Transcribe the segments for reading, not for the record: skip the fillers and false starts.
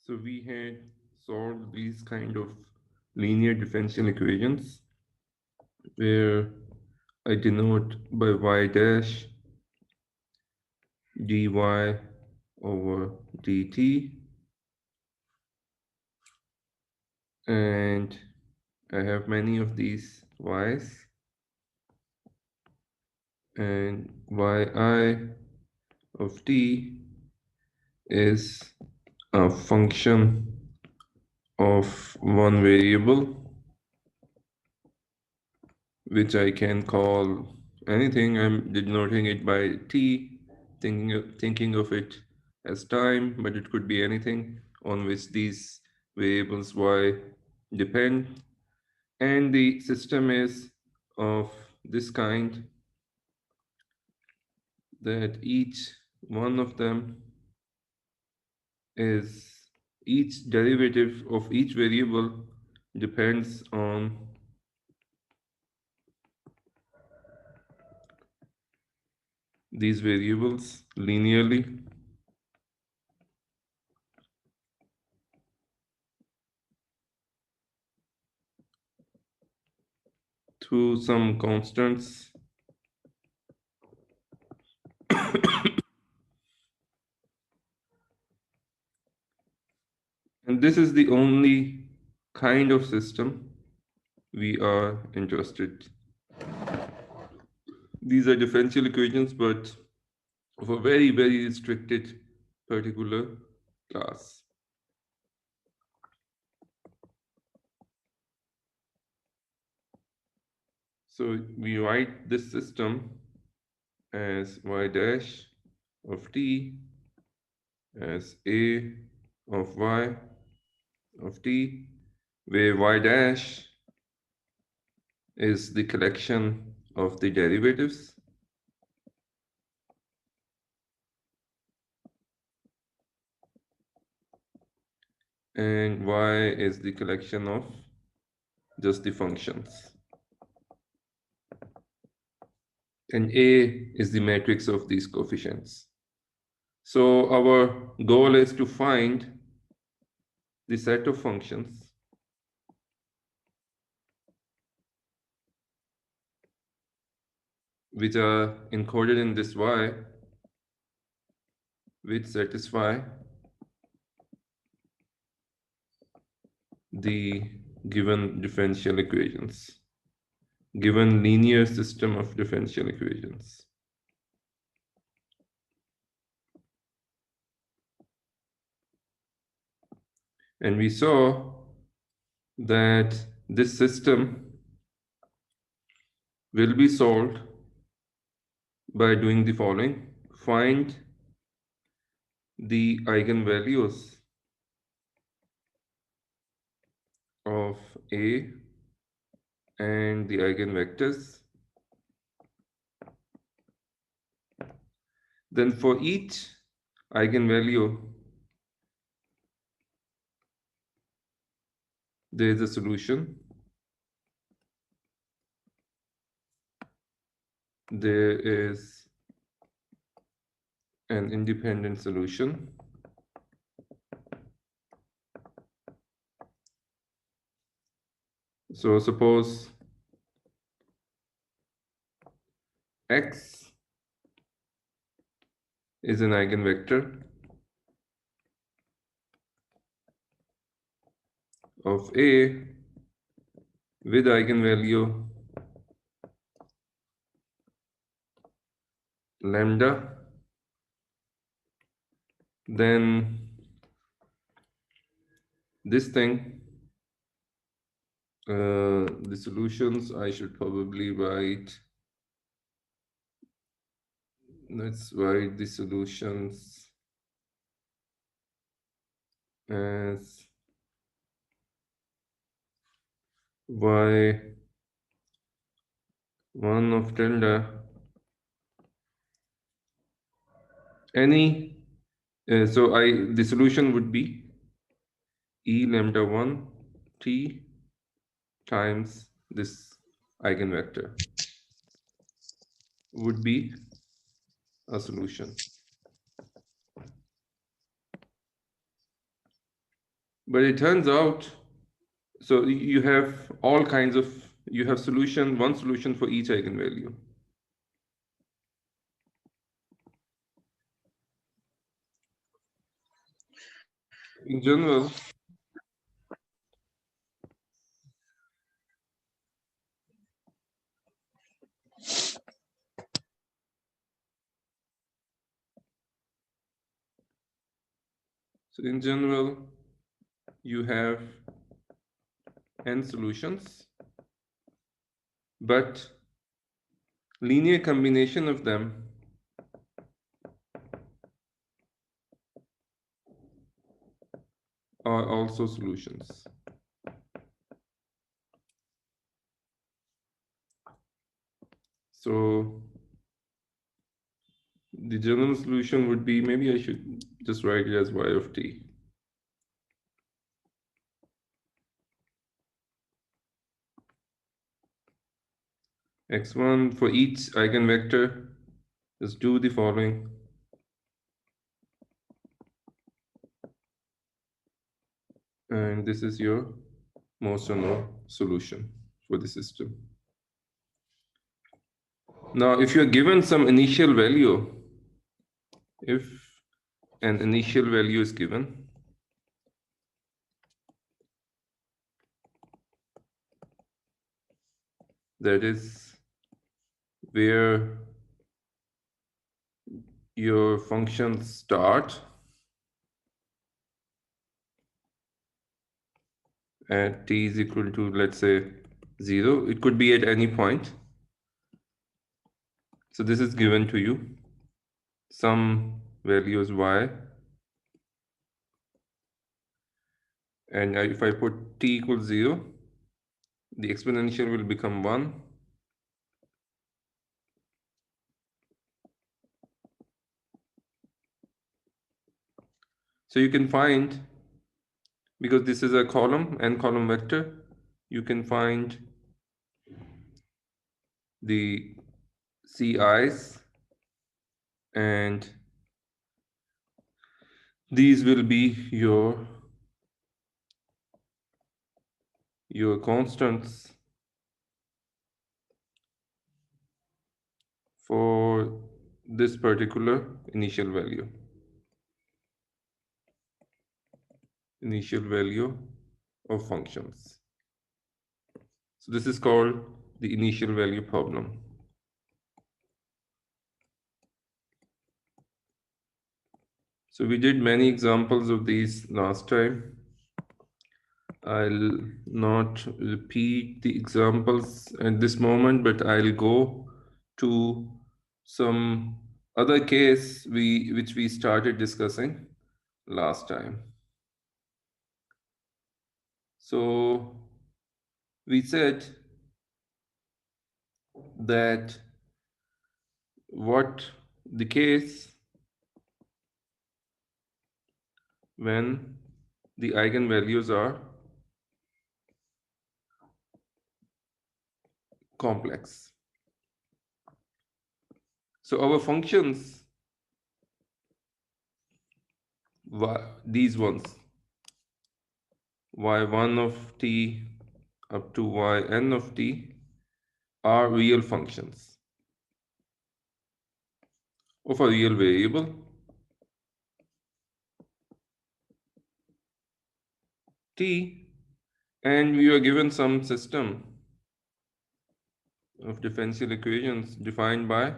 So we had solved these kind of linear differential equations where I denote by y dash dy over dt, and I have many of these y's, and yi of t is a function of one variable which I can call anything. I'm denoting it by t, thinking of it as time, but it could be anything on which these variables y depend. And the system is of this kind that each one of them is, each derivative of each variable depends on these variables linearly through some constants. And this is the only kind of system we are interested. These are differential equations, but of a very, very restricted particular class. So we write this system as y dash of t as a of y of t, where y dash is the collection of the derivatives and y is the collection of just the functions. And A is the matrix of these coefficients. So our goal is to find the set of functions which are encoded in this y, which satisfy the given differential equations, given linear system of differential equations. And we saw that this system will be solved by doing the following. Find the eigenvalues of A and the eigenvectors. Then for each eigenvalue, there is a solution. There is an independent solution. So suppose x is an eigenvector of A with eigenvalue lambda, then this thing, the solutions I should probably write. Let's write the solutions as y1 of tilde any. So the solution would be e lambda 1 t times this eigenvector would be a solution. But it turns out, so you have all kinds of, you have solution, one solution for each eigenvalue. In general, so in general, you have n solutions, but linear combination of them are also solutions. So the general solution would be, maybe I should just write it as y of t. X1 for each eigenvector, just do the following. And this is your most or no solution for the system. Now, if you're given some initial value, if an initial value is given, that is where your functions start at t is equal to, let's say, 0. It could be at any point. So this is given to you. Some values y. And if I put t equals 0, the exponential will become 1. So you can find, because this is a column, n column vector, you can find the ci's, and these will be your constants for this particular initial value of functions. So this is called the initial value problem. So we did many examples of these last time. I'll not repeat the examples at this moment, but I'll go to some other case which we started discussing last time. So we said that what the case when the eigenvalues are complex. So our functions, these ones, y1 of t up to yn of t, are real functions of a real variable t, and we are given some system of differential equations defined by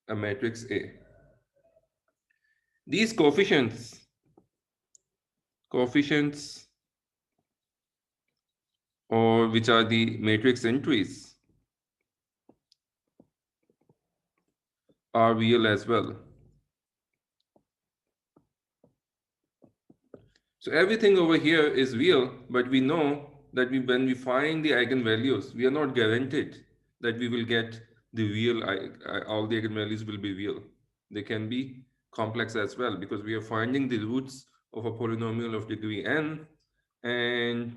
a matrix A. These coefficients or which are the matrix entries are real as well. So everything over here is real, but we know that when we find the eigenvalues, we are not guaranteed that we will get the real, all the eigenvalues will be real. They can be complex as well, because we are finding the roots of a polynomial of degree n, and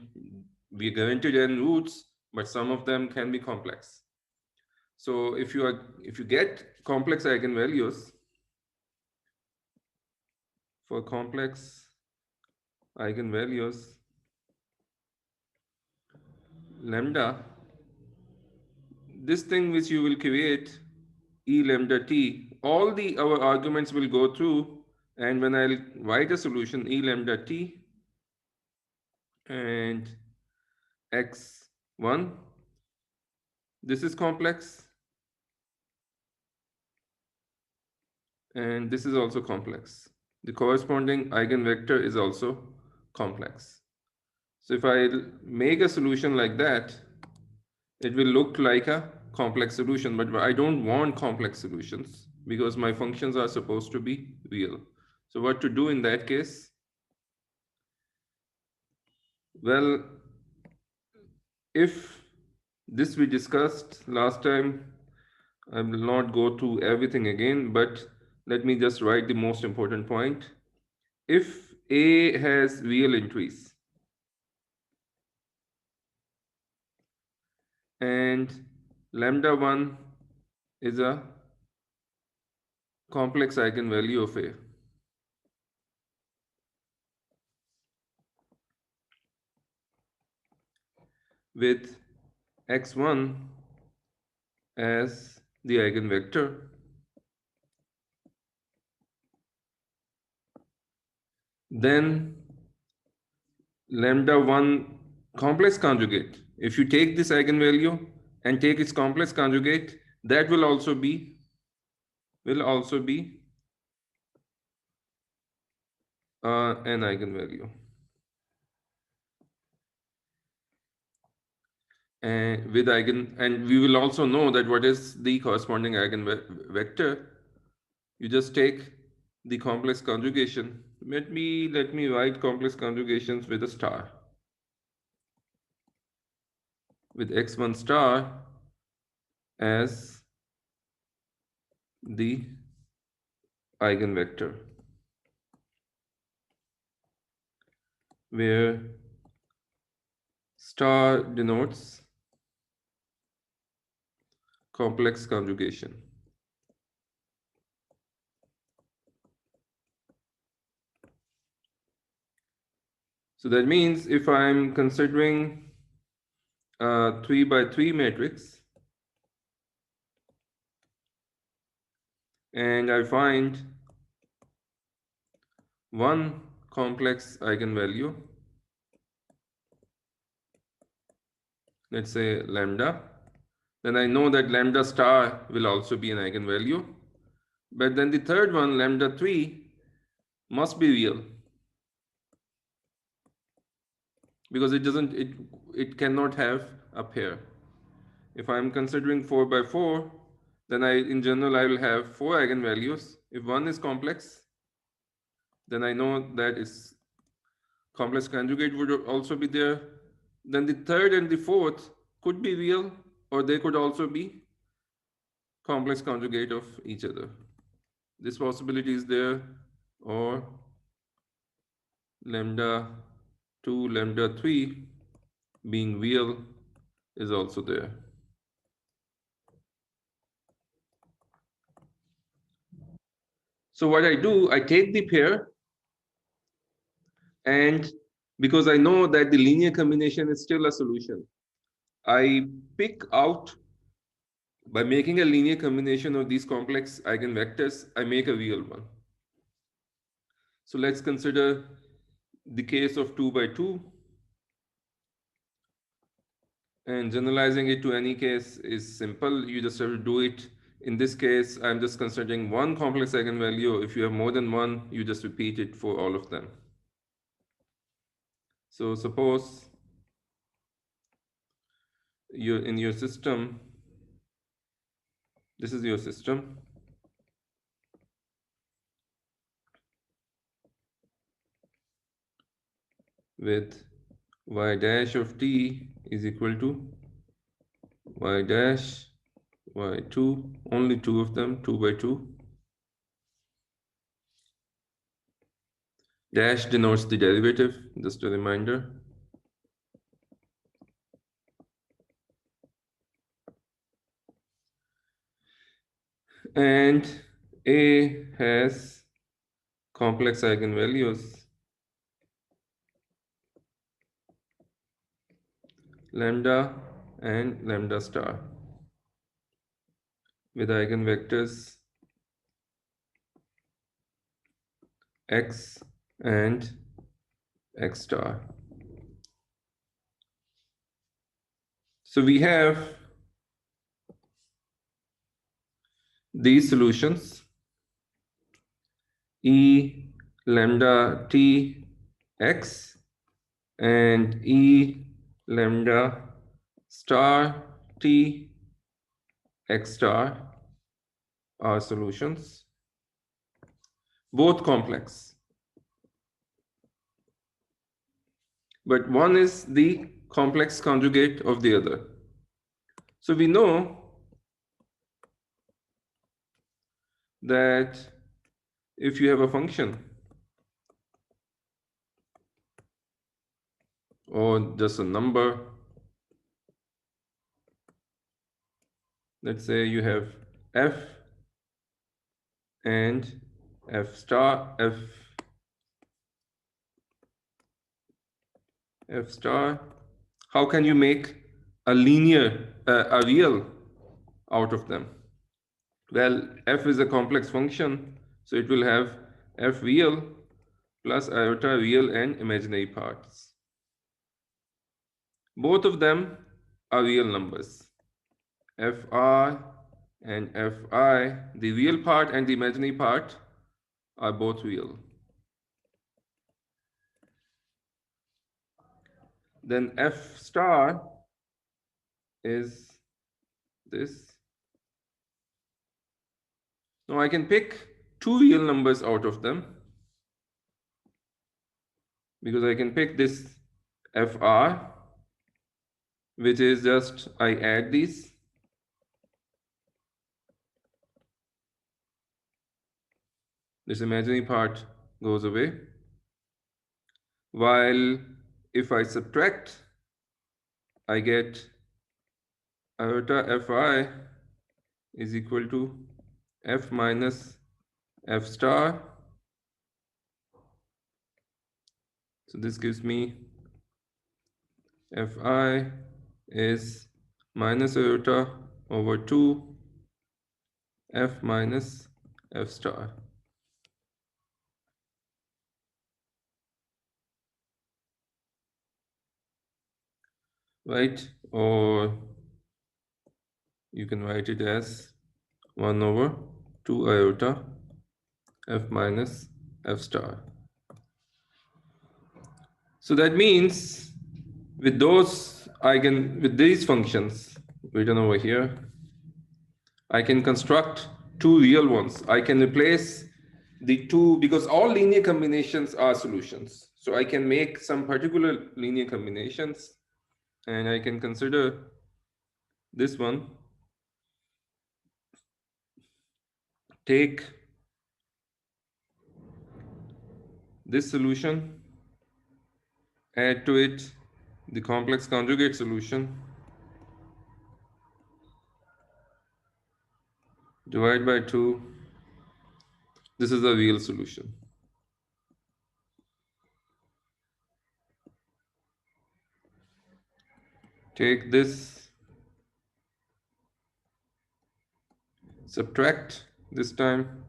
we are guaranteed n roots, but some of them can be complex. So if you get complex eigenvalues for complex eigenvalues lambda, this thing which you will create, e lambda t, all the our arguments will go through, and when I'll write a solution, e lambda t and x1, this is complex and this is also complex. The corresponding eigenvector is also complex. So if I make a solution like that, it will look like a complex solution, but I don't want complex solutions because my functions are supposed to be real. So what to do in that case? Well, if this we discussed last time, I will not go through everything again, but let me just write the most important point. If A has real entries and lambda 1 is a complex eigenvalue of A, with x1 as the eigenvector, then lambda 1 complex conjugate, if you take this eigenvalue and take its complex conjugate, that will also be an eigenvalue. And with and we will also know that what is the corresponding eigenvector. You just take the complex conjugation. Let me write complex conjugations with a star. With x1 star as the eigenvector, where star denotes complex conjugation. So that means if I'm considering a 3 by 3 matrix and I find one complex eigenvalue, let's say lambda, then I know that lambda star will also be an eigenvalue. But then the third one, lambda 3, must be real because it cannot have a pair. If I'm considering 4 by 4, then in general I will have 4 eigenvalues. If one is complex, then I know that its complex conjugate would also be there. Then the third and the fourth could be real, or they could also be complex conjugate of each other. This possibility is there, or lambda 2, lambda 3 being real is also there. So what I do, I take the pair, and because I know that the linear combination is still a solution, I pick out, by making a linear combination of these complex eigenvectors, I make a real one. So let's consider the case of 2 by 2. And generalizing it to any case is simple. You just have to do it. In this case, I'm just considering one complex eigenvalue. If you have more than one, you just repeat it for all of them. So suppose you're in your system, this is your system. With y dash of t is equal to y dash, y2, only two of them, 2 by 2. Dash denotes the derivative, just a reminder. And A has complex eigenvalues lambda and lambda star with eigenvectors x and x star. So we have these solutions E lambda t x and E lambda star t x star are solutions, both complex. But one is the complex conjugate of the other. So we know that if you have a function or just a number, let's say you have f and f star, f star, how can you make a linear, a real out of them? Well, f is a complex function, so it will have f real plus iota real and imaginary parts. Both of them are real numbers. Fr and Fi, the real part and the imaginary part, are both real. Then F star is this. Now I can pick two real numbers out of them because I can pick this Fr, which is just I add these. This imaginary part goes away. While if I subtract, I get iota Fi is equal to f minus f star. So this gives me Fi is minus iota over 2 f minus f star. Right? Or you can write it as 1 over 2 iota f minus f star. So that means with these functions written over here, I can construct two real ones. I can replace the two, because all linear combinations are solutions. So I can make some particular linear combinations, and I can consider this one. Take this solution, add to it the complex conjugate solution, divide by 2. This is a real solution. Take this, subtract this time,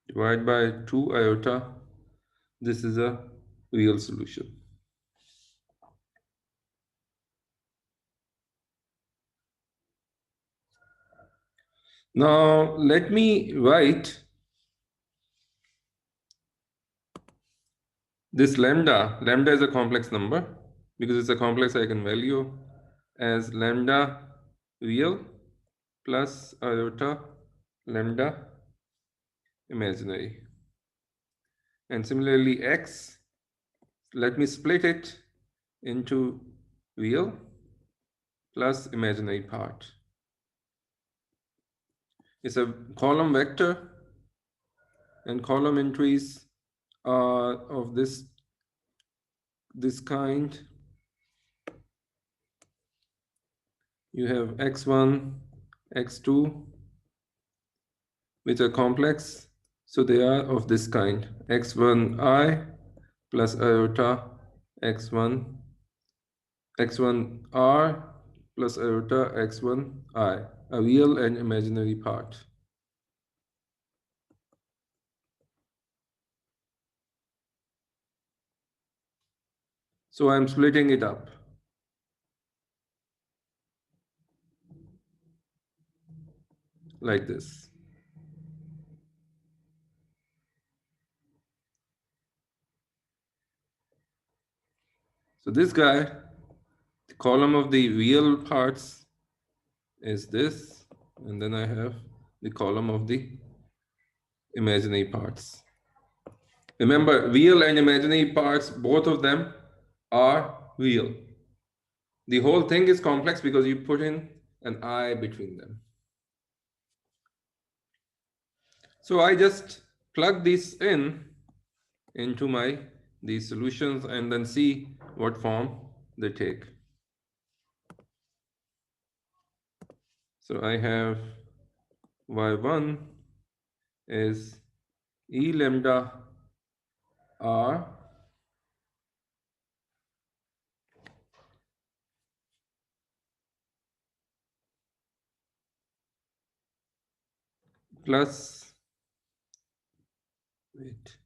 divide by 2 iota. This is a real solution. Now let me write this lambda. Lambda is a complex number because it's a complex eigenvalue, as lambda real plus iota lambda imaginary. And similarly x, let me split it into real plus imaginary part. It's a column vector, and column entries are of this kind. You have x1, x2, which are complex, so they are of this kind: x1i plus iota x1 x1r plus iota x1I, a real and imaginary part. So I'm splitting it up like this. So this guy, the column of the real parts is this, and then I have the column of the imaginary parts. Remember, real and imaginary parts, both of them are real. The whole thing is complex because you put in an I between them. So I just plug these in into these solutions and then see what form they take. So I have y1 is e lambda r plus, wait,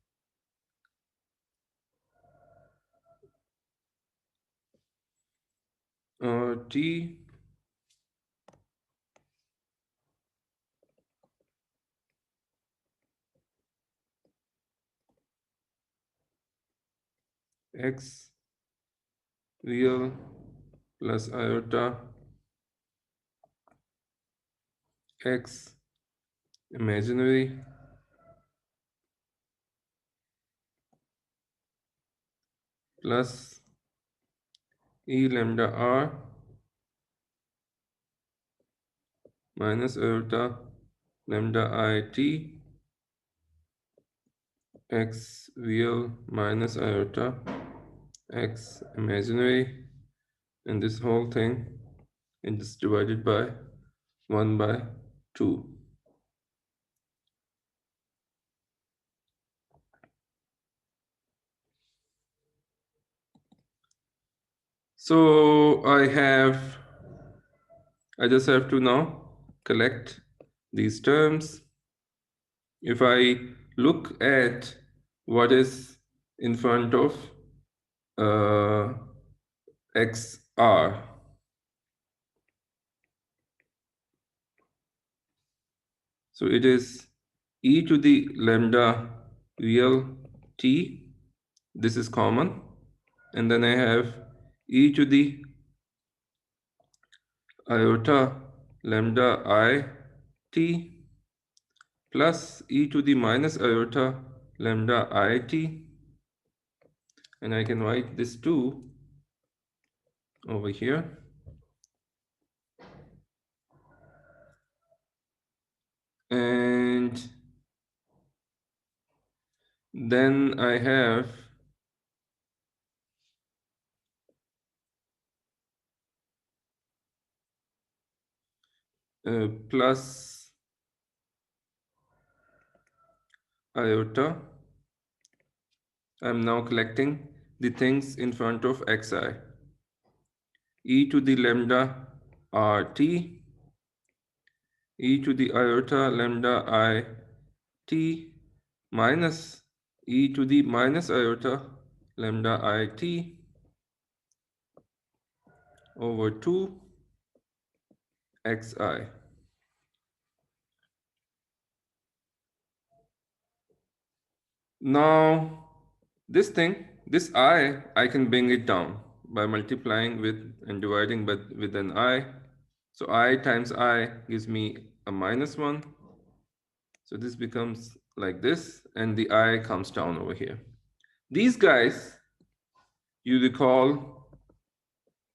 t x real plus iota x imaginary plus e lambda r minus iota lambda I t x real minus iota x imaginary, and this whole thing is divided by 1 by 2. So I just have to now collect these terms. If I look at what is in front of uh, xr, so it is e to the lambda real t, this is common, and then I have e to the iota lambda I t plus e to the minus iota lambda I t, and I can write this 2 over here. And then I have plus iota. I'm now collecting the things in front of xi. E to the lambda rt, e to the iota lambda I t minus e to the minus iota lambda I t over 2 xi. Now, this I can bring it down by multiplying with and dividing with an I. So I times I gives me a minus 1. So this becomes like this, and the I comes down over here. These guys, you recall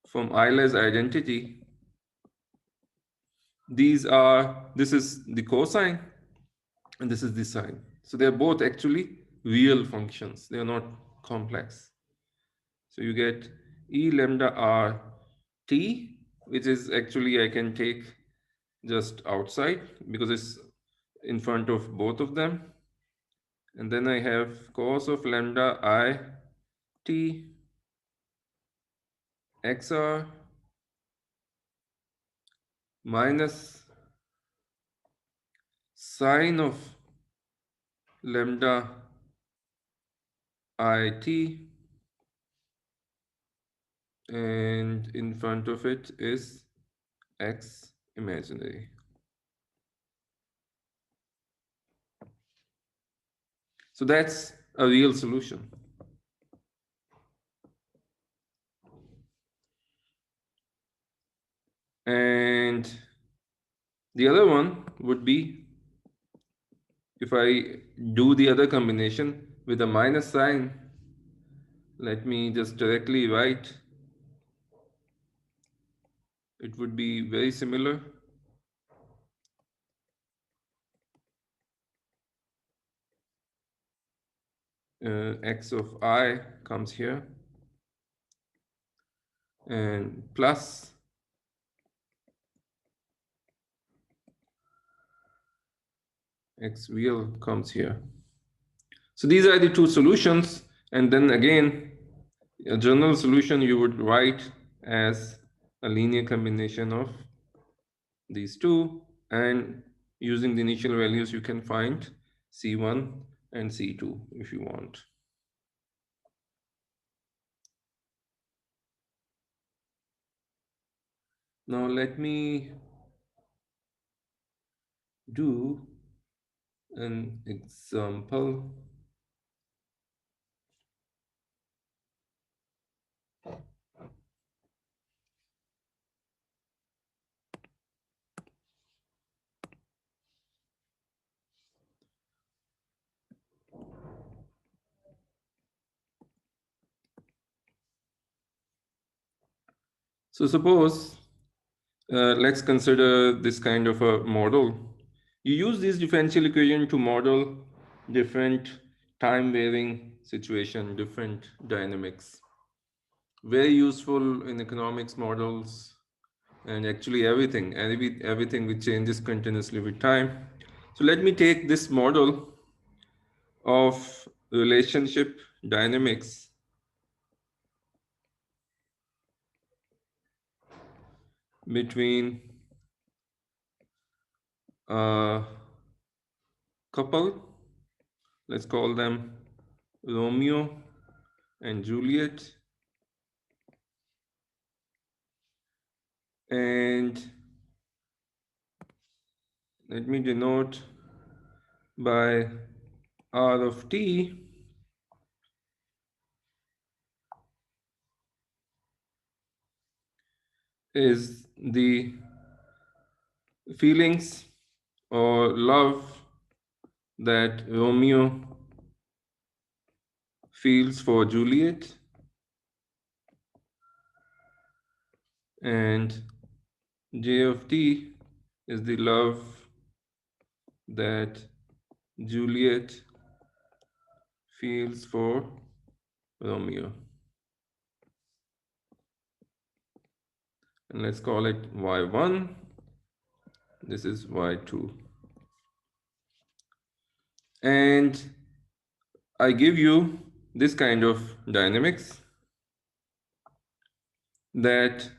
from Euler's identity, this is the cosine, and this is the sine. So they're both actually real functions. They are not complex. So you get e lambda r t, which is actually I can take just outside because it's in front of both of them. And then I have cos of lambda I T XR minus sine of lambda IT, and in front of it is X imaginary. So that's a real solution. And the other one would be if I do the other combination with a minus sign, let me just directly write, it would be very similar. X of I comes here, and plus X real comes here. So these are the two solutions, and then again, a general solution you would write as a linear combination of these two, and using the initial values you can find C1 and C2 if you want. Now let me do an example. So suppose, let's consider this kind of a model. You use this differential equation to model different time varying situation, different dynamics. Very useful in economics models and actually everything which changes continuously with time. So let me take this model of relationship dynamics between a couple. Let's call them Romeo and Juliet. And let me denote by R of t is the feelings or love that Romeo feels for Juliet, and J of t is the love that Juliet feels for Romeo. And let's call it y1. This is y2. And I give you this kind of dynamics that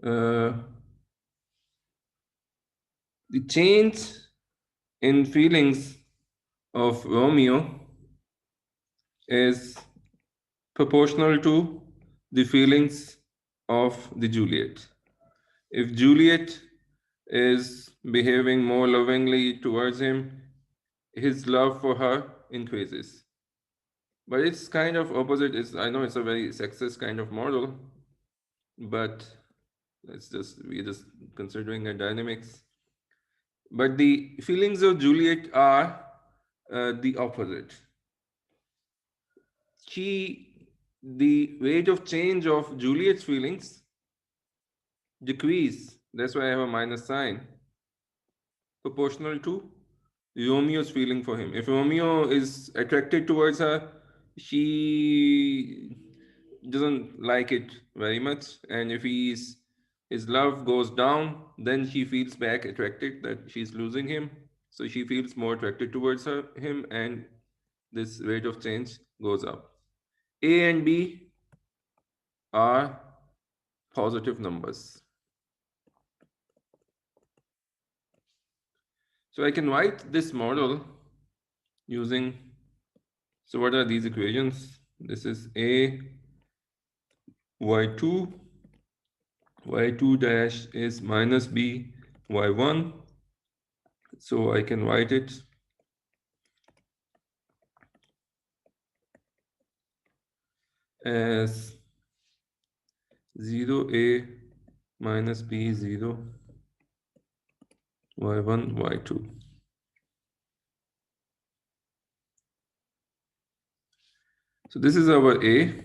the change in feelings of Romeo is proportional to the feelings of the Juliet. If Juliet is behaving more lovingly towards him, his love for her increases. But it's kind of opposite. I know it's a very sexist kind of model, but we're just considering a dynamics. But the feelings of Juliet are the opposite. The rate of change of Juliet's feelings decrease. That's why I have a minus sign, proportional to Romeo's feeling for him. If Romeo is attracted towards her, she doesn't like it very much. And if his love goes down, then she feels back attracted that she's losing him. So she feels more attracted towards him, and this rate of change goes up. A and B are positive numbers. So I can write this model using, so what are these equations? This is A, y2, y2 dash is minus B, y1. So I can write it as 0a minus b 0 y1 y2. So this is our a,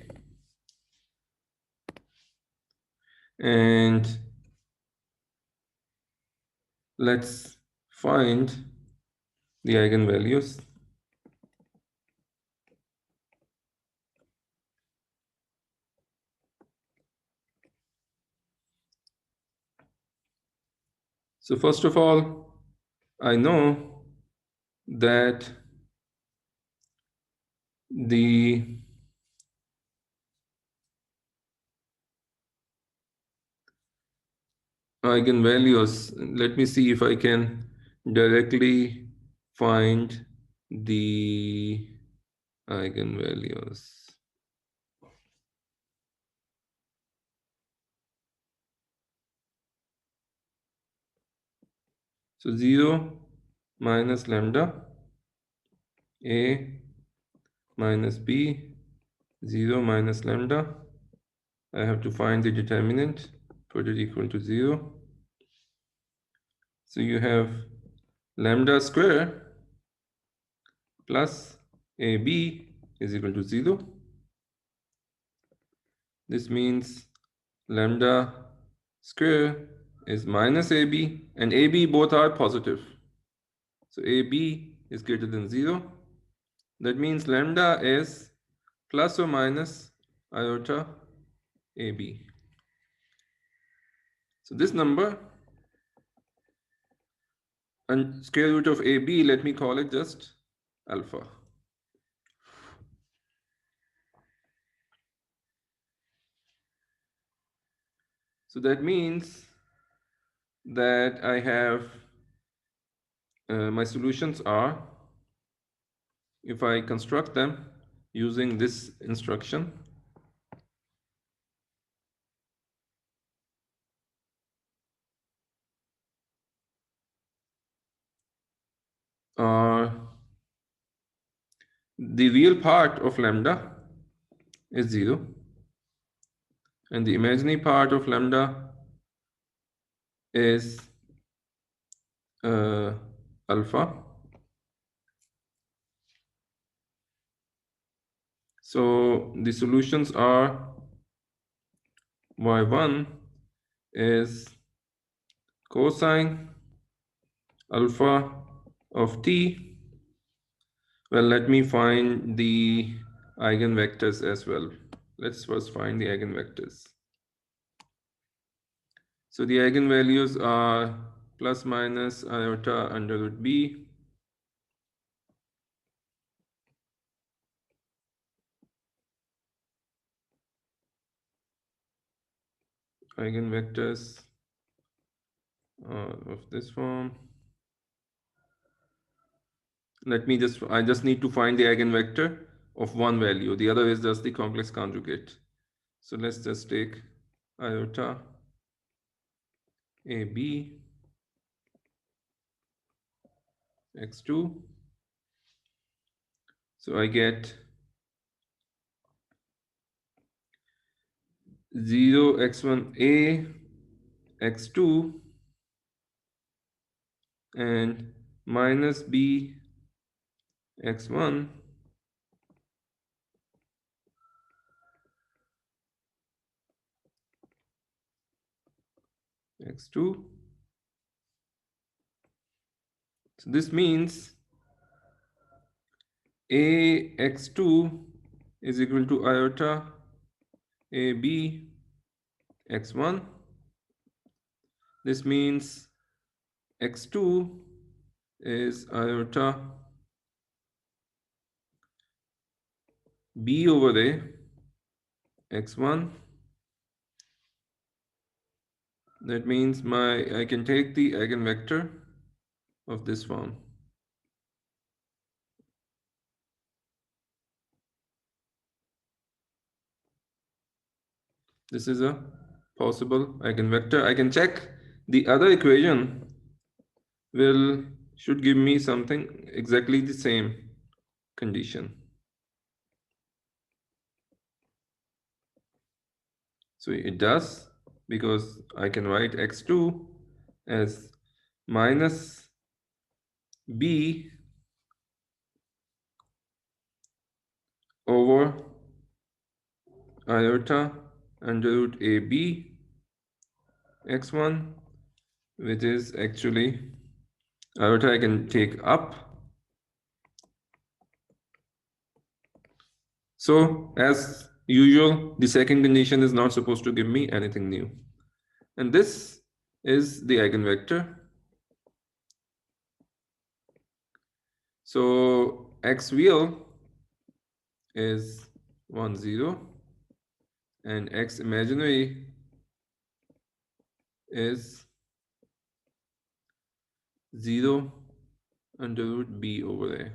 and let's find the eigenvalues. So first of all, I know that the eigenvalues, let me see if I can directly find the eigenvalues. So 0 minus lambda a minus b, 0 minus lambda. I have to find the determinant, put it equal to 0. So you have lambda square plus ab is equal to 0. This means lambda square is minus ab, and ab both are positive. So ab is greater than 0. That means lambda is plus or minus iota ab. So this number, and square root of ab, let me call it just alpha. So that means that I have my solutions are, if I construct them using this instruction, the real part of lambda is 0, and the imaginary part of lambda is alpha. So the solutions are y1 is cosine alpha of t. Well, let me find the eigenvectors as well. Let's first find the eigenvectors. So the eigenvalues are plus minus iota under root b, eigenvectors of this form. I just need to find the eigenvector of one value. The other is just the complex conjugate. So let's just take iota AB x2. So I get 0 x1a x2 and minus b x1 x2. So this means a x2 is equal to iota ab x1. This means x2 is iota b over a x1. That means I can take the eigenvector of this form. This is a possible eigenvector. I can check the other equation will should give me something exactly the same condition. So it does, because I can write x2 as minus b over iota under root ab x1, which is actually iota I can take up. So as usual, the second condition is not supposed to give me anything new. And this is the eigenvector. So x real is 1, 0, and x imaginary is 0 under root b over a.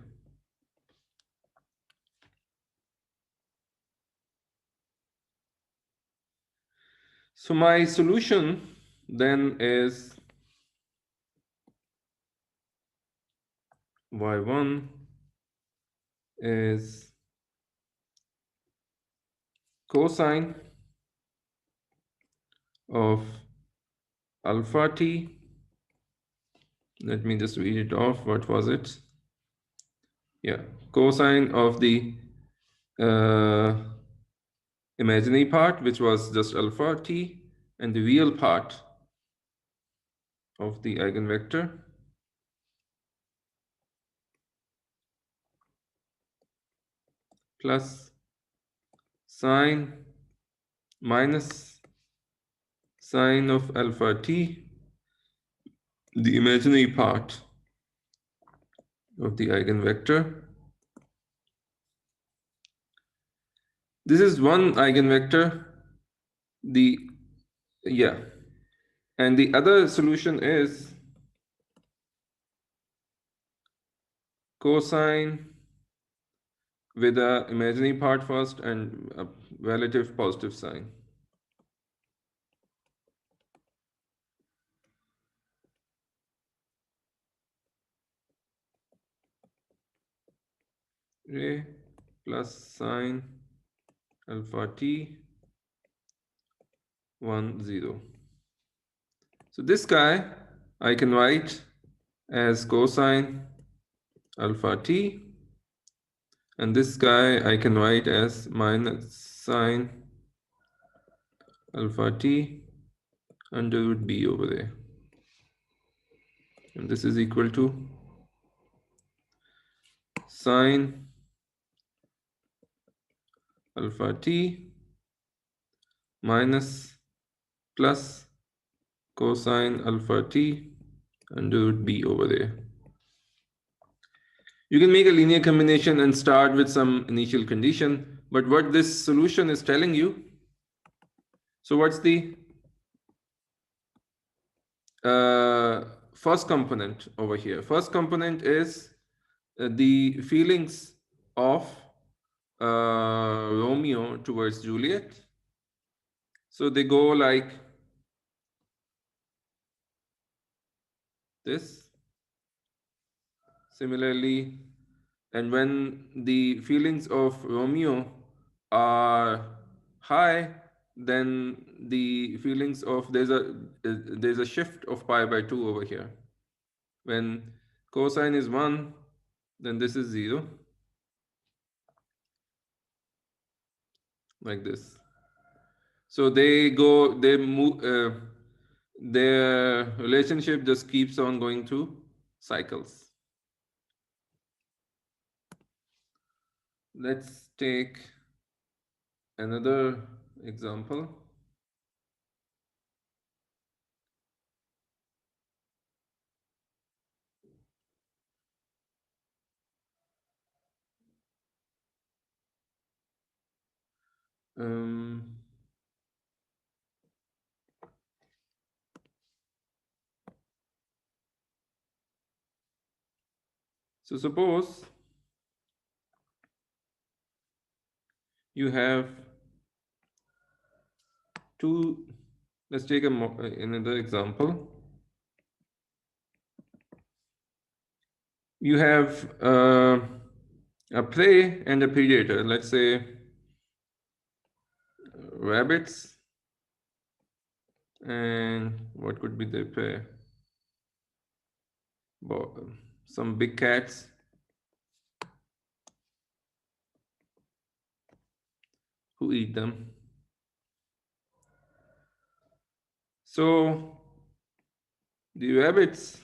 So my solution then is y1 is cosine of alpha t. Let me just read it off. What was it? Yeah, cosine of the uh, imaginary part, which was just alpha t, and the real part of the eigenvector plus sine minus sine of alpha t, the imaginary part of the eigenvector. This is one eigenvector, the yeah, and the other solution is cosine with a imaginary part first and a relative positive sign. A plus sine alpha t 1, 0. So this guy I can write as cosine alpha t, and this guy I can write as minus sine alpha t under root b over a. And this is equal to sine alpha t minus plus cosine alpha t under root b over a. You can make a linear combination and start with some initial condition, but what this solution is telling you, so what's the first component over here? First component is the feelings of Romeo towards Juliet. So they go like this. Similarly, and when the feelings of Romeo are high, then the feelings of there's a shift of pi by 2 over here. When cosine is 1, then this is 0, like this. So they move, their relationship just keeps on going through cycles. Let's take another example. Um, so suppose you have two, let's take another example. You have a prey and a predator, let's say rabbits, and what could be their prey? Some big cats who eat them. So the rabbits,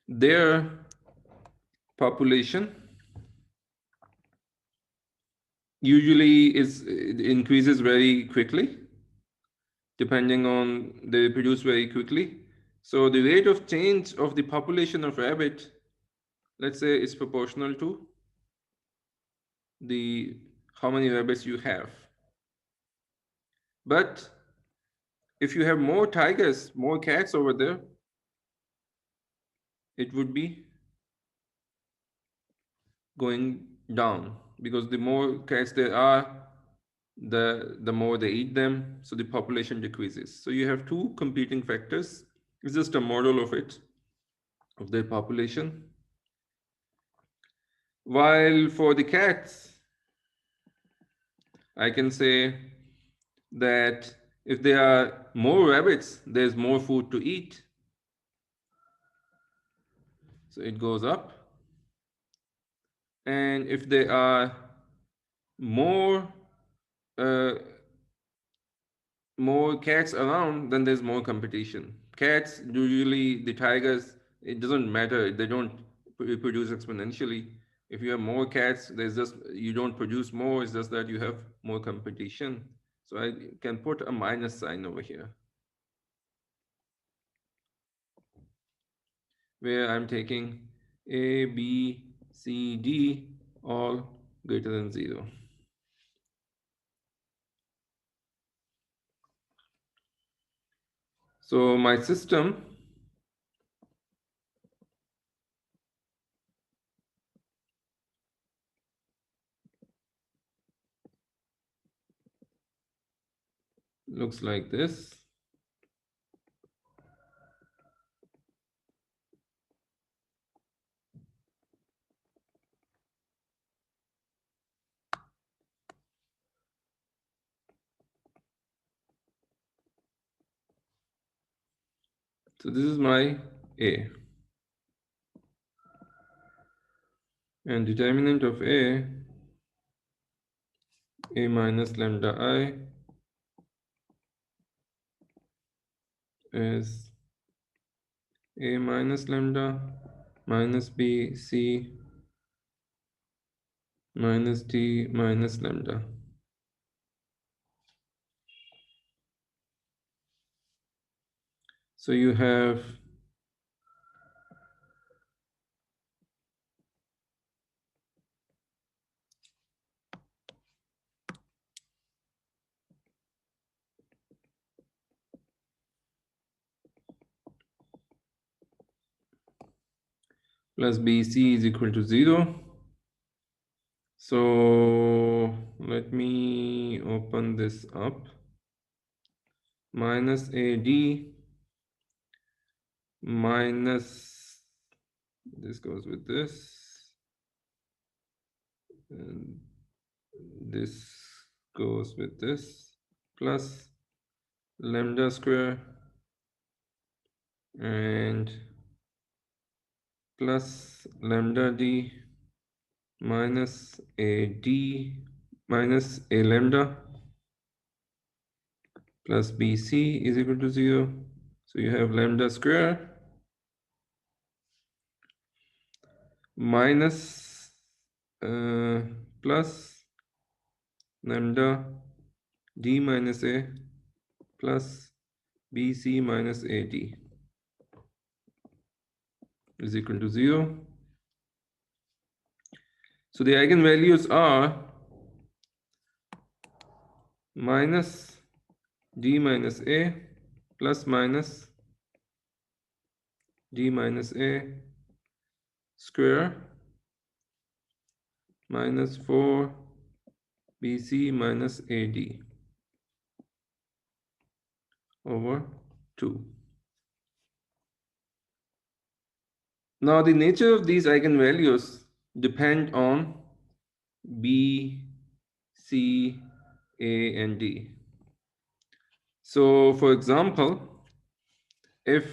their population usually is it increases very quickly, depending on they produce very quickly. So the rate of change of the population of rabbit, let's say, is proportional to the how many rabbits you have. But if you have more tigers, more cats over there, it would be going down because the more cats there are, the more they eat them, so the population decreases. So you have two competing factors. It's just a model of it, of their population. While for the cats, I can say that if there are more rabbits, there's more food to eat. So it goes up. And if there are more uh, more cats around, then there's more competition. Cats, usually the tigers, it doesn't matter. They don't reproduce exponentially. If you have more cats, there's just you don't produce more. It's just that you have more competition. So I can put a minus sign over here, where I'm taking A, B, C, D all greater than 0. So my system looks like this. So this is my A. And determinant of A minus lambda I is A minus lambda minus B C minus D minus lambda. So you have plus BC is equal to 0. So let me open this up. Minus AD minus, this goes with this, and this goes with this, plus lambda square and plus lambda d minus a d minus a lambda plus bc is equal to 0. So you have lambda square minus plus lambda d minus a plus bc minus ad is equal to 0. So the eigenvalues are minus d minus a plus minus d minus a square minus 4bc minus ad over 2. Now the nature of these eigenvalues depend on b, c, a, and d. So for example, if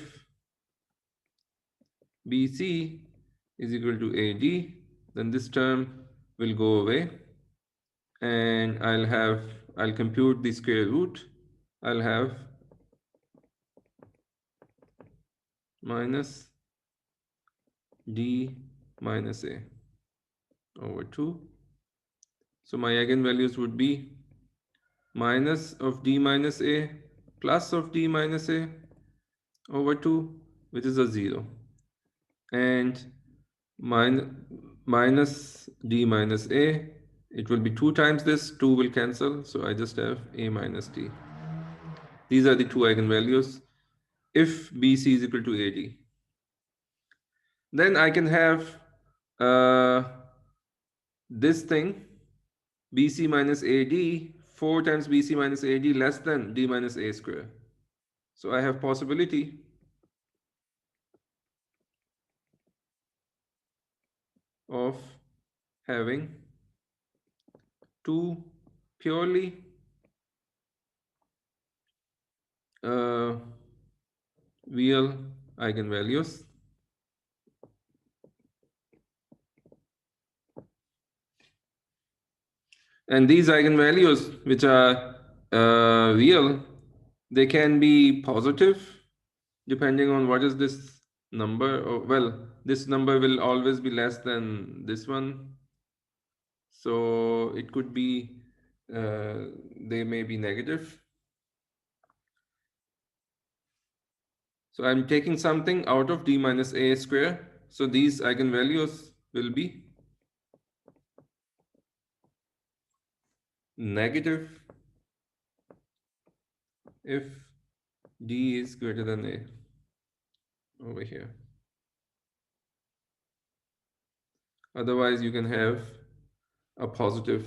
bc is equal to ad, then this term will go away and I'll compute the square root. I'll have minus d minus a over 2. So my eigenvalues would be minus of d minus a plus of d minus a over 2, which is a 0, and minus d minus a, it will be 2 times this, 2 will cancel, so I just have a minus d. These are the two eigenvalues if bc is equal to ad. Then I can have uh, this thing, bc minus ad, 4 times bc minus ad less than d minus a square. So I have possibility of having two purely uh, real eigenvalues, and these eigenvalues which are real, they can be positive depending on what is this number. Or, well, this number will always be less than this one, so it could be they may be negative. So I'm taking something out of d minus a square, so these eigenvalues will be negative if d is greater than a over here. Otherwise, you can have a positive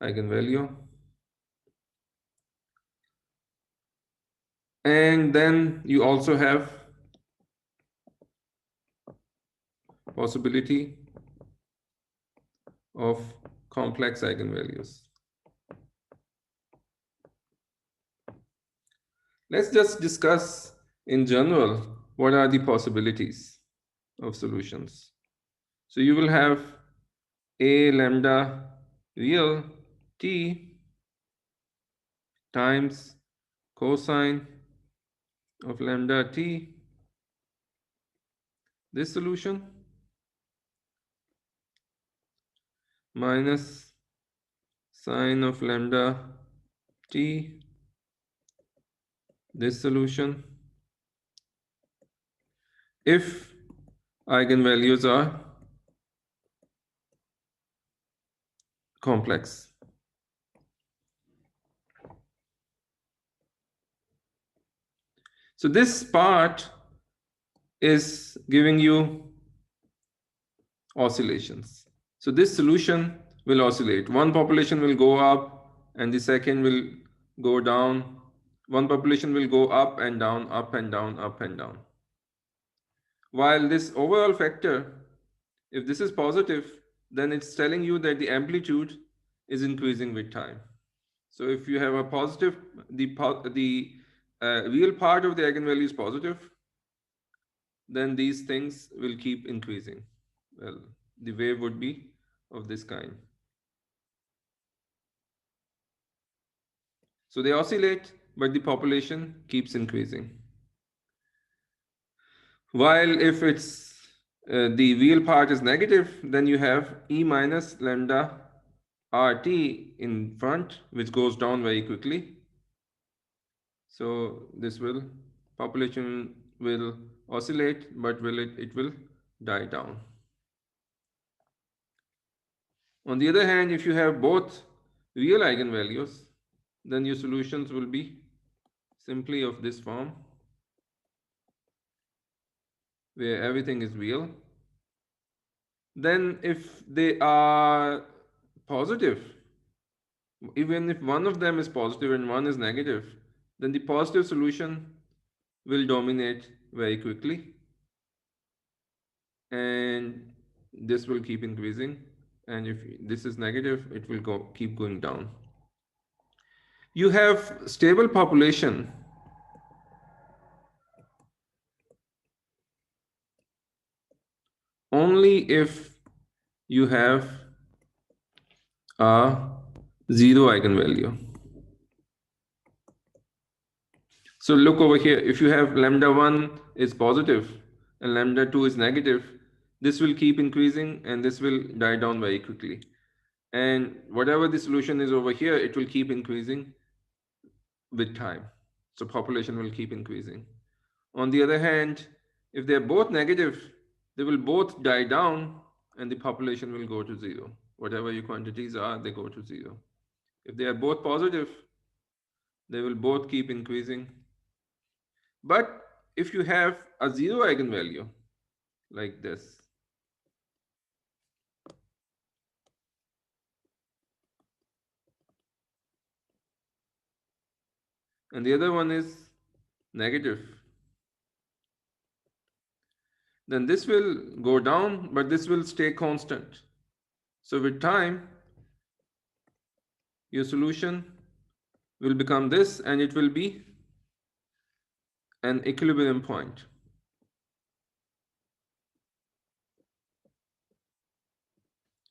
eigenvalue. And then you also have possibility of complex eigenvalues. Let's just discuss in general what are the possibilities of solutions. So you will have a lambda real t times cosine of lambda t, this solution, minus sine of lambda t, this solution, if eigenvalues are complex. So this part is giving you oscillations. So this solution will oscillate. One population will go up and the second will go down. One population will go up and down, up and down, up and down. While this overall factor, if this is positive, then it's telling you that the amplitude is increasing with time. So if you have a positive, the real part of the eigenvalue is positive, then these things will keep increasing. Well, the wave would be of this kind. So they oscillate, but the population keeps increasing. While if it's the real part is negative, then you have E minus lambda RT in front, which goes down very quickly. So this will, population will oscillate, but it will die down. On the other hand, if you have both real eigenvalues, then your solutions will be simply of this form, where everything is real. Then if they are positive, even if one of them is positive and one is negative, then the positive solution will dominate very quickly, and this will keep increasing. And if this is negative, it will keep going down. You have stable population only if you have a zero eigenvalue. So look over here, if you have lambda 1 is positive and lambda 2 is negative, this will keep increasing and this will die down very quickly. And whatever the solution is over here, it will keep increasing with time. So population will keep increasing. On the other hand, if they're both negative, they will both die down and the population will go to zero. Whatever your quantities are, they go to zero. If they are both positive, they will both keep increasing. But if you have a zero eigenvalue like this, and the other one is negative, then this will go down, but this will stay constant. So with time, your solution will become this, and it will be an equilibrium point.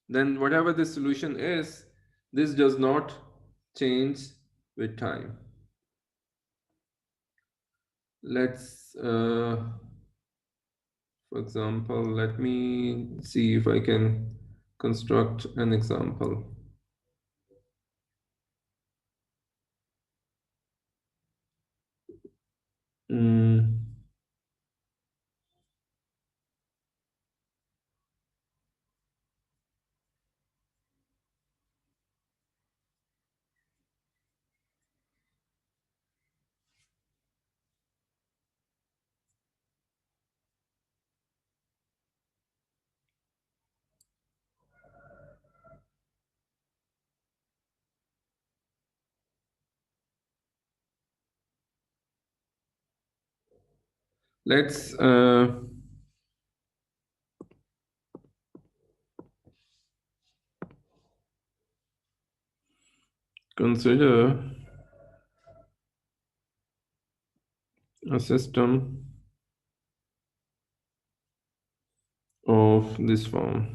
Then whatever the solution is, this does not change with time. Let's, for example, let me see if I can construct an example. Mm. Let's consider a system of this form.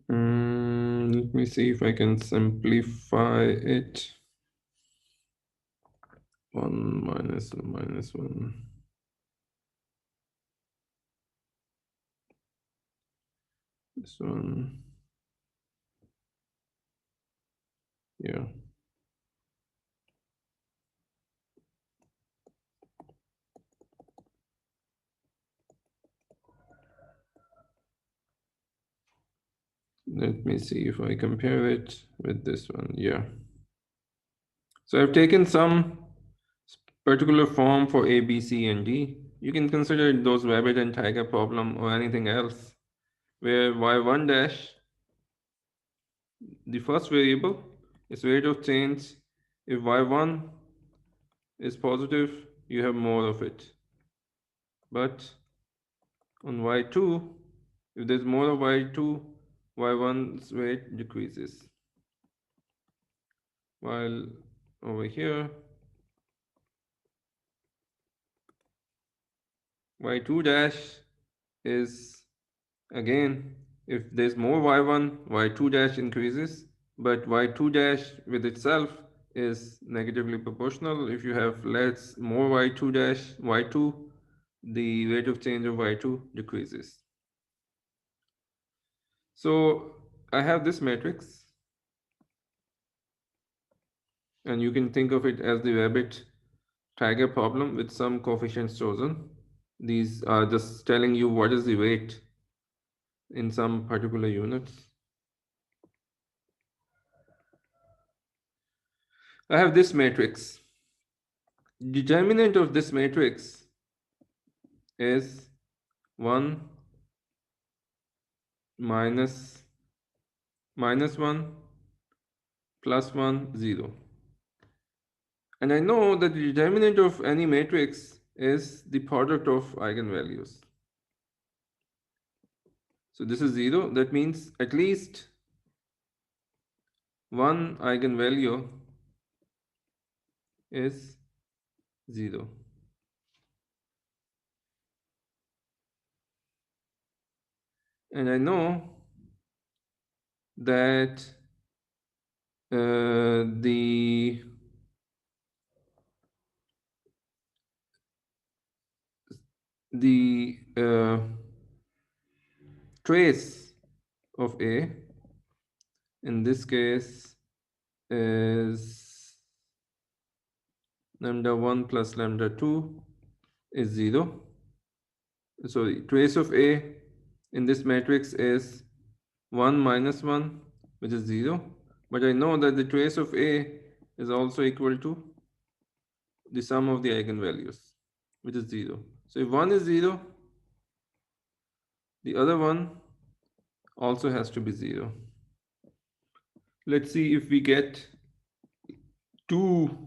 Let me see if I can simplify it. 1 minus 1 minus 1. This one. Yeah. Let me see if I compare it with this one. Yeah. So I've taken some particular form for A, B, C, and D. You can consider those rabbit and tiger problem or anything else, where y1 dash, the first variable, is rate of change. If y1 is positive, you have more of it. But on y2, if there's more of y2, y1's rate decreases. While over here, y2 dash is again If there's more y1, y2 dash increases, but y2 dash with itself is negatively proportional. If you have less more y2 dash y2, the rate of change of y2 decreases. So I have this matrix, and you can think of it as the rabbit tiger problem with some coefficients chosen. These are just telling you what is the rate in some particular units. I have this matrix. Determinant of this matrix is 1 minus 1 plus 1 0. And I know that the determinant of any matrix is the product of eigenvalues. So this is 0. That means at least one eigenvalue is 0. And I know that the trace of A in this case is lambda 1 plus lambda 2 is 0. So the trace of A in this matrix is 1 minus 1, which is 0. But I know that the trace of A is also equal to the sum of the eigenvalues, which is 0. So if one is 0, the other one also has to be 0. Let's see if we get two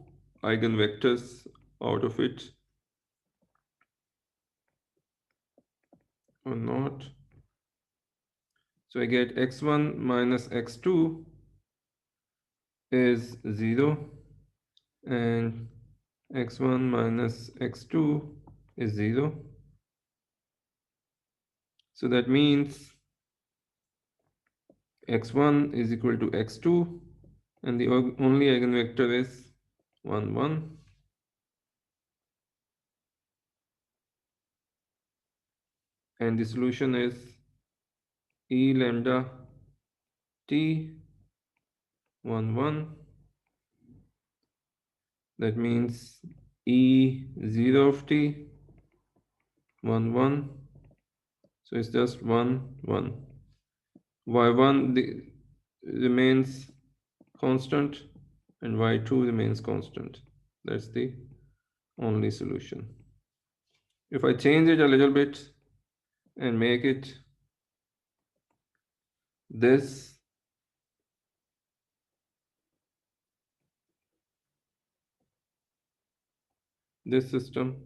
eigenvectors out of it or not. So I get x1 minus x2 is 0 and x1 minus x2 is 0. So that means x1 is equal to x2 and the only eigenvector is 1 1. And the solution is E lambda t 1 1. That means E0 of t 1 1. So it's just 1 1. y1 remains constant and y2 remains constant. That's the only solution. If I change it a little bit and make it this, system,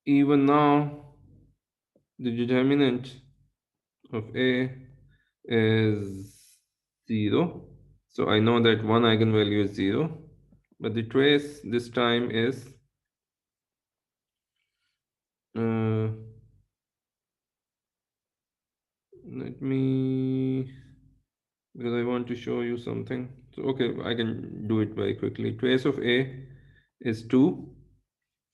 even now the determinant of A is 0. So I know that one eigenvalue is 0, but the trace this time is let me, because I want to show you something. So okay, I can do it very quickly. Trace of A is 2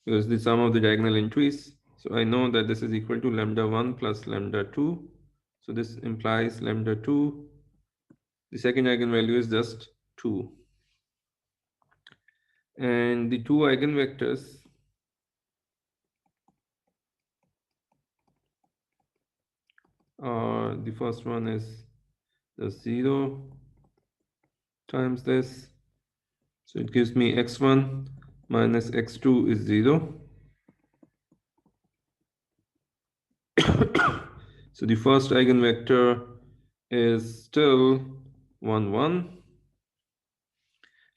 because the sum of the diagonal entries. So I know that this is equal to lambda 1 plus lambda 2. So this implies lambda 2. The second eigenvalue is just 2. And the two eigenvectors are, the first one is the 0 times this. So it gives me x1 minus x2 is 0. So the first eigenvector is still 1 1.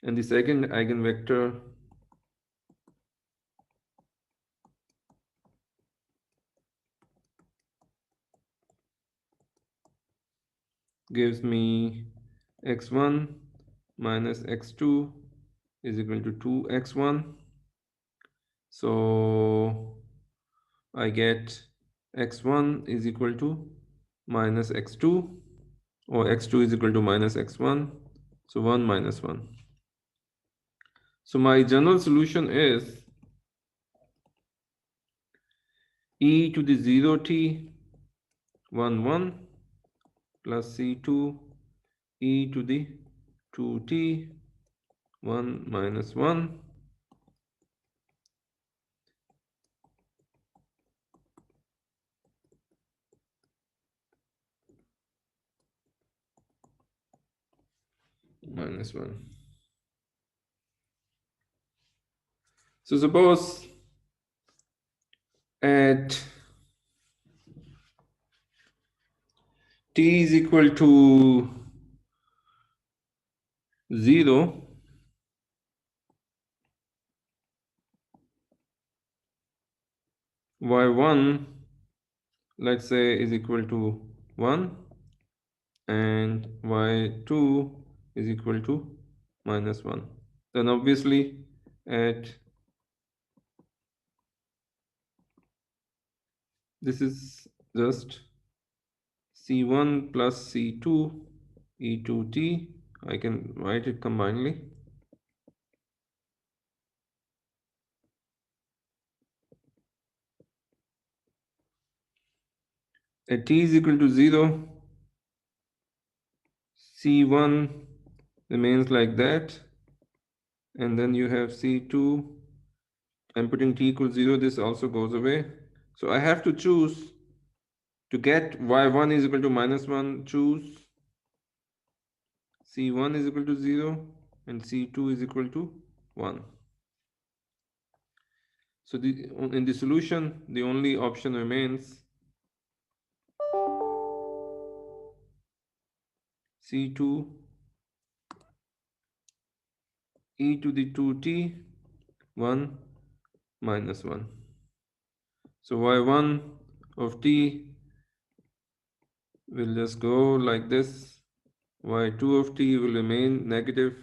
And the second eigenvector gives me x1 minus x2 is equal to 2x1. So I get x1 is equal to minus x2, or x2 is equal to minus x1. So 1 minus 1. So my general solution is e to the 0t 1 1 plus c2 e to the 2t 1 minus 1 minus 1. So suppose at t is equal to 0, y1, let's say, is equal to 1, and y2 is equal to minus 1. Then obviously at this is just c1 plus c2 e2t. I can write it combinedly. At t is equal to 0, c1 remains like that, and then you have c2. I'm putting t equals 0, this also goes away. So I have to choose, to get y1 is equal to minus 1, choose c1 is equal to 0 and c2 is equal to 1. So in the solution, the only option remains c2 e to the 2t 1 minus 1. So y1 of t will just go like this. Y2 of t will remain negative,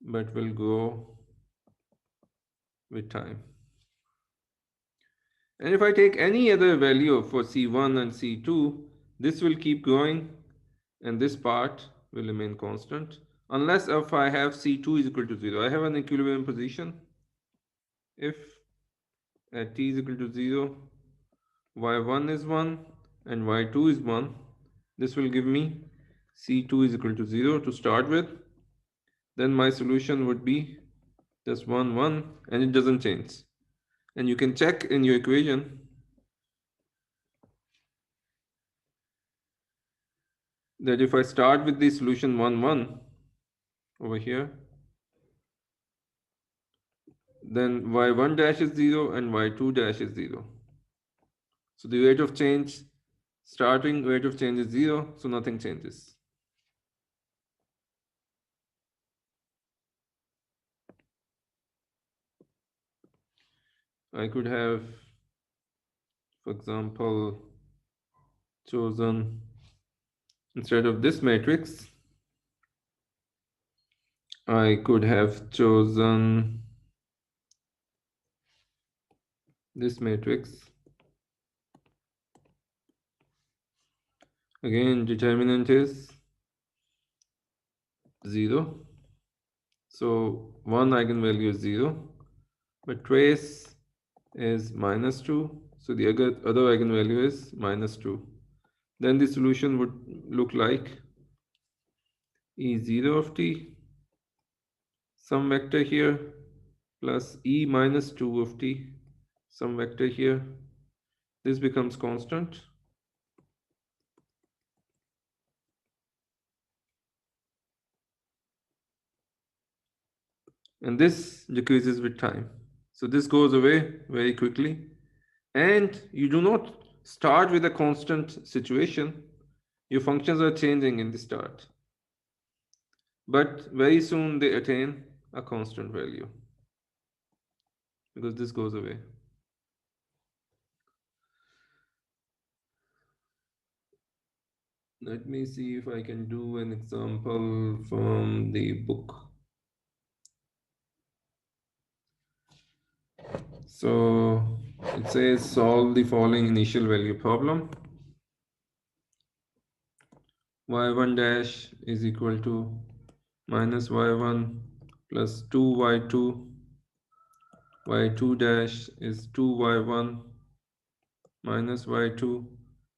but will grow with time. And if I take any other value for c1 and c2, this will keep growing and this part will remain constant, unless if I have c2 is equal to 0. I have an equilibrium position. If at t is equal to 0, y1 is 1 and y2 is 1, this will give me c2 is equal to 0 to start with. Then my solution would be just 1 1, and it doesn't change. And you can check in your equation that if I start with the solution 1 1 over here, then y1 dash is 0 and y2 dash is 0. So the rate of change, starting rate of change is 0, so nothing changes. I could have, for example, chosen, instead of this matrix, I could have chosen this matrix. Again, determinant is 0. So one eigenvalue is 0, but trace is minus 2. So the other eigenvalue is minus 2. Then the solution would look like E0 of t, some vector here, plus E minus 2 of t, some vector here. This becomes constant. And this decreases with time. So this goes away very quickly. And you do not start with a constant situation. Your functions are changing in the start. But very soon they attain a constant value because this goes away. Let me see if I can do an example from the book. So it says solve the following initial value problem. y1 dash is equal to minus y1 plus 2y2. y2 dash is 2y1 minus y2,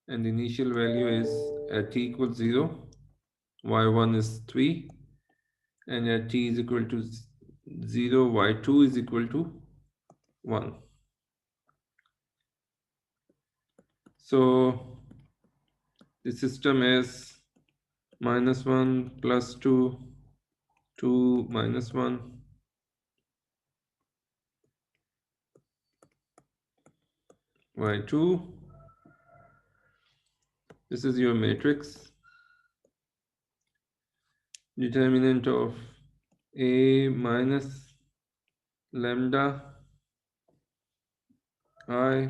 and the initial value is at t equals 0, y1 is 3, and at t is equal to 0, y2 is equal to 1. So the system is minus 1 plus 2, 2 minus 1, y2. This is your matrix. Determinant of a minus lambda I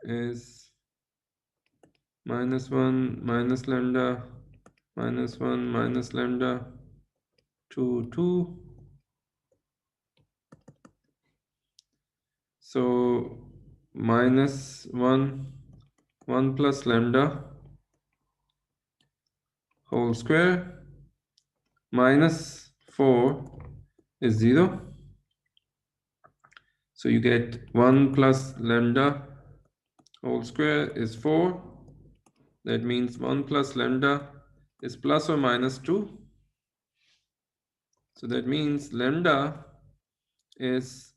is minus 1 minus lambda minus 1 minus lambda 2 2. So minus 1 1 plus lambda whole square minus 4 is 0. So you get 1 plus lambda whole square is 4. That means 1 plus lambda is plus or minus 2. So that means lambda is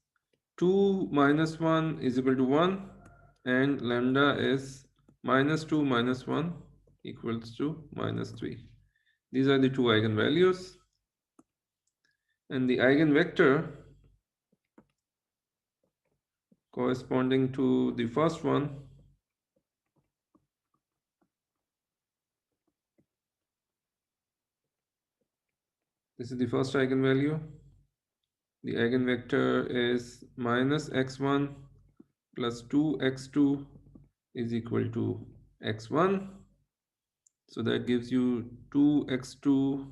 2 minus 1 is equal to 1, and lambda is minus 2 minus 1 equals to minus 3. These are the two eigenvalues. And the eigenvector corresponding to the first one, this is the first eigenvalue. The eigenvector is minus x1 plus 2x2 is equal to x1. So that gives you 2x2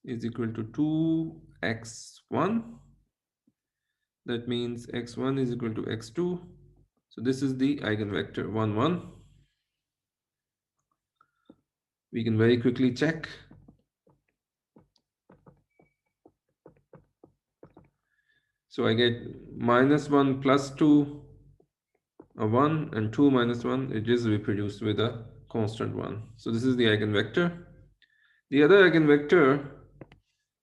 is equal to 2x1. That means x1 is equal to x2. So this is the eigenvector 1 1. We can very quickly check. So I get minus 1 plus 2 a 1, and 2 minus 1, it is reproduced with a constant 1. So this is the eigenvector. The other eigenvector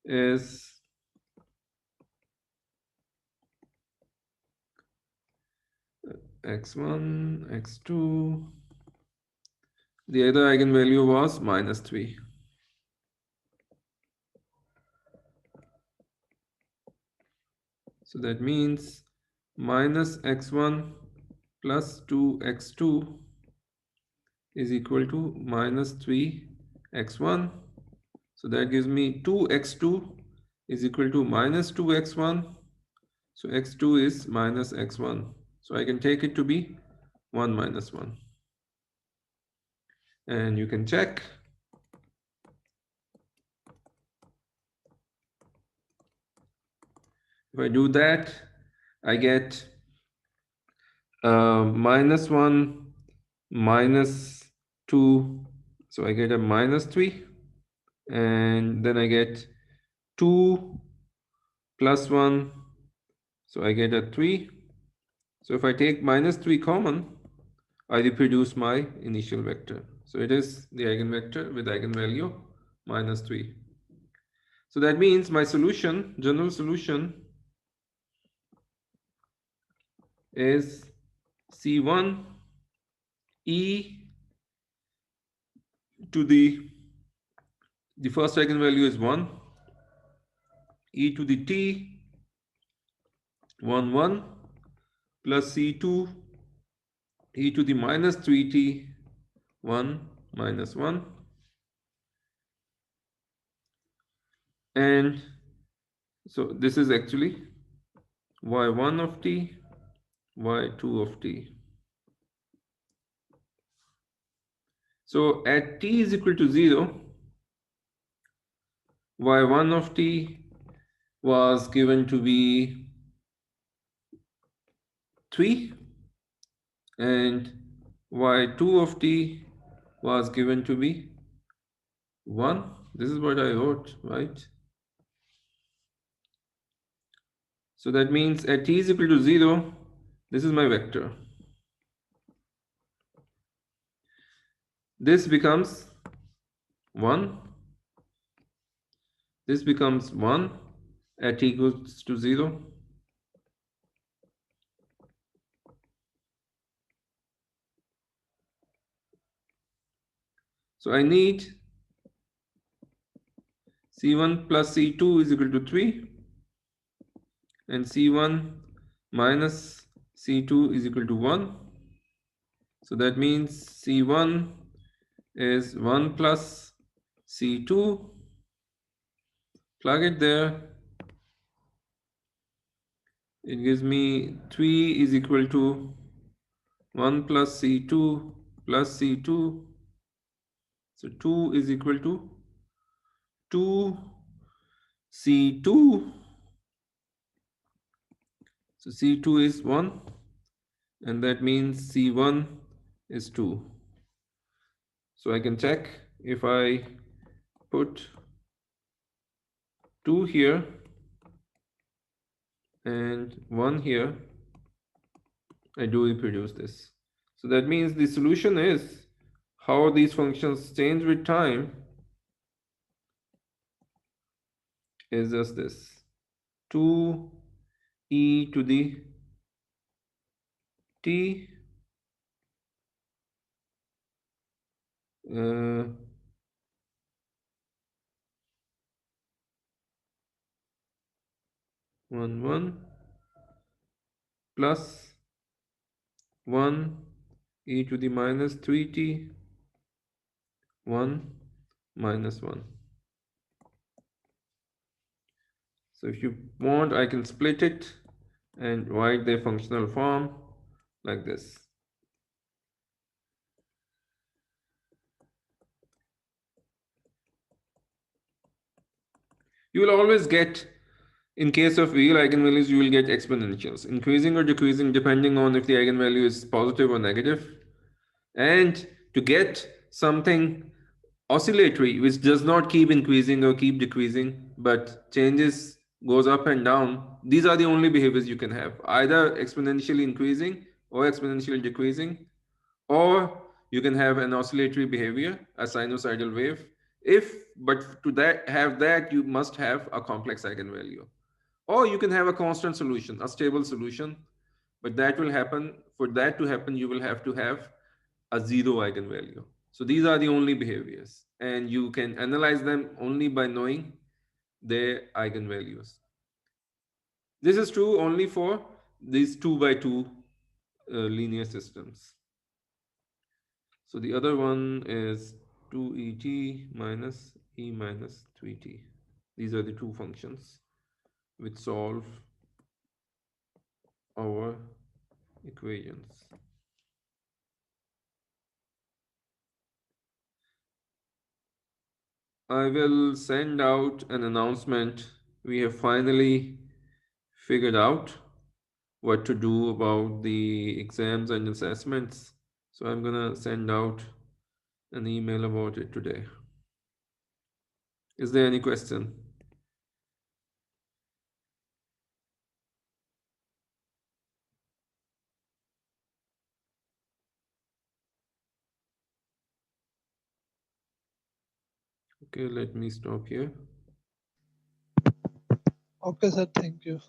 is x1, x2. The other eigenvalue was minus 3. So that means minus x1 plus 2x2 is equal to minus 3x1. So that gives me 2x2 is equal to minus 2x1. So x2 is minus x1. So I can take it to be 1 minus 1. And you can check. If I do that, I get minus 1 minus 2. So I get a minus 3. And then I get 2 plus 1. So I get a 3. So if I take minus 3 common, I reproduce my initial vector. So it is the eigenvector with eigenvalue minus 3. So that means my solution, general solution, is C1 e to the first eigenvalue is 1, e to the t 1 1 plus C2 e to the minus 3t 1 minus 1, and so this is actually y1 of t, y2 of t. So at t is equal to 0, y1 of t was given to be 3 and y2 of t was given to be 1. This is what I wrote, right? So that means at t is equal to 0, this is my vector. This becomes 1, this becomes 1 at t equals to 0. So I need C1 plus C2 is equal to 3 and C1 minus C2 is equal to 1. So that means C1 is 1 plus C2, plug it there, it gives me 3 is equal to 1 plus C2 plus C2, so 2 is equal to 2 C2, so C2 is 1 and that means C1 is 2. So I can check if I put 2 here and 1 here, I do reproduce this. So that means the solution is how these functions change with time is just this 2 e to the t uh, 1 1 plus 1 e to the minus 3t 1 minus 1. So if you want, I can split it and write their functional form like this. You will always get, in case of real eigenvalues, you will get exponentials, increasing or decreasing depending on if the eigenvalue is positive or negative. And to get something oscillatory, which does not keep increasing or keep decreasing, but changes, goes up and down, these are the only behaviors you can have, either exponentially increasing or exponentially decreasing, or you can have an oscillatory behavior, a sinusoidal wave. If but to that have that, you must have a complex eigenvalue, or you can have a constant solution, a stable solution. But that will happen, for that to happen, you will have to have a zero eigenvalue. So these are the only behaviors, and you can analyze them only by knowing their eigenvalues. This is true only for these 2 by 2 linear systems. So the other one is 2et minus e minus 3t. These are the two functions which solve our equations. I will send out an announcement. We have finally figured out what to do about the exams and assessments. So I'm gonna send out an email about it today. Is there any question? Okay, let me stop here. Okay, sir. Thank you.